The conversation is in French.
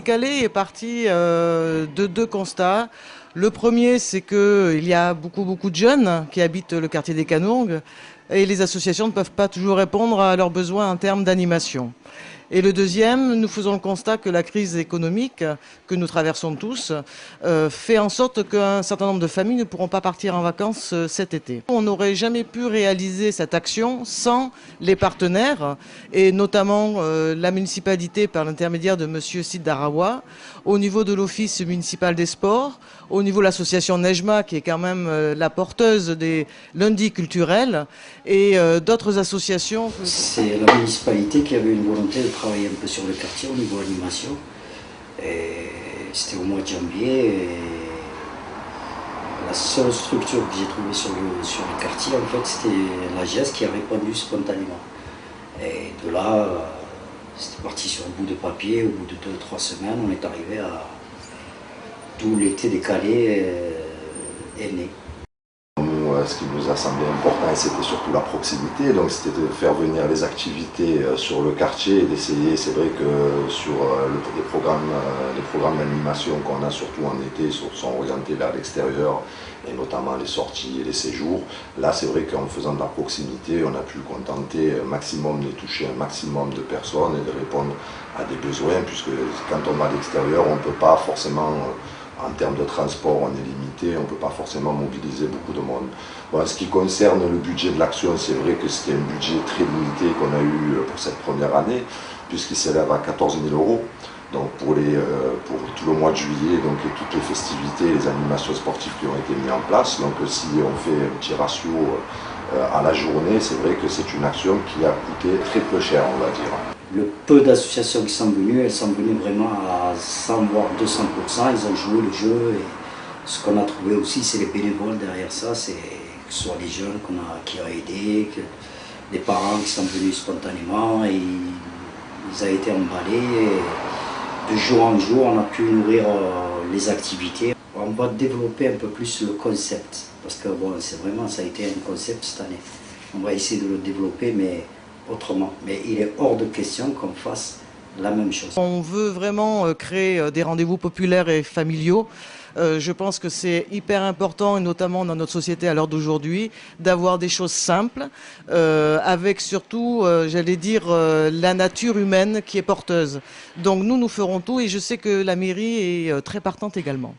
Calais est parti de deux constats. Le premier, c'est qu'il y a beaucoup de jeunes qui habitent le quartier des Canongues et les associations ne peuvent pas toujours répondre à leurs besoins en termes d'animation. Et le deuxième, nous faisons le constat que la crise économique que nous traversons tous fait en sorte qu'un certain nombre de familles ne pourront pas partir en vacances cet été. On n'aurait jamais pu réaliser cette action sans les partenaires et notamment la municipalité par l'intermédiaire de monsieur Sid Darawa, au niveau de l'Office municipal des sports, au niveau de l'association Nejma qui est quand même la porteuse des lundis culturels et d'autres associations. C'est la municipalité qui avait une volonté de travailler un peu sur le quartier au niveau animation. C'était au mois de janvier. Et la seule structure que j'ai trouvée sur le quartier, en fait, c'était la GES qui a répondu spontanément. Et de là, c'était parti sur un bout de papier. Au bout de 2-3 semaines, on est arrivé à tout l'été décalé est né. Ce qui nous a semblé important, c'était surtout la proximité, donc c'était de faire venir les activités sur le quartier et d'essayer, c'est vrai que sur les programmes d'animation qu'on a surtout en été sont orientés vers l'extérieur et notamment les sorties et les séjours. Là c'est vrai qu'en faisant de la proximité, on a pu contenter un maximum de toucher un maximum de personnes et de répondre à des besoins, puisque quand on va à l'extérieur, on ne peut pas forcément... En termes de transport, on est limité, on ne peut pas forcément mobiliser beaucoup de monde. Bon, en ce qui concerne le budget de l'action, c'est vrai que c'était un budget très limité qu'on a eu pour cette première année, puisqu'il s'élève à 14 000 €. Donc pour tout le mois de juillet, donc et toutes les festivités, les animations sportives qui ont été mises en place. Donc si on fait un petit ratio à la journée, c'est vrai que c'est une action qui a coûté très peu cher, on va dire. Le peu d'associations qui sont venues, elles sont venues vraiment à 100 voire 200%. Ils ont joué le jeu. Et ce qu'on a trouvé aussi, c'est les bénévoles derrière ça. C'est que ce soit les jeunes qui ont aidé, que les parents qui sont venus spontanément. Et ils ont été emballés. Et de jour en jour, on a pu nourrir les activités. On va développer un peu plus le concept. Parce que bon, ça a été un concept cette année. On va essayer de le développer, mais autrement. Mais il est hors de question qu'on fasse la même chose. On veut vraiment créer des rendez-vous populaires et familiaux. Je pense que c'est hyper important, et notamment dans notre société à l'heure d'aujourd'hui, d'avoir des choses simples, avec surtout, j'allais dire, la nature humaine qui est porteuse. Donc nous ferons tout et je sais que la mairie est très partante également.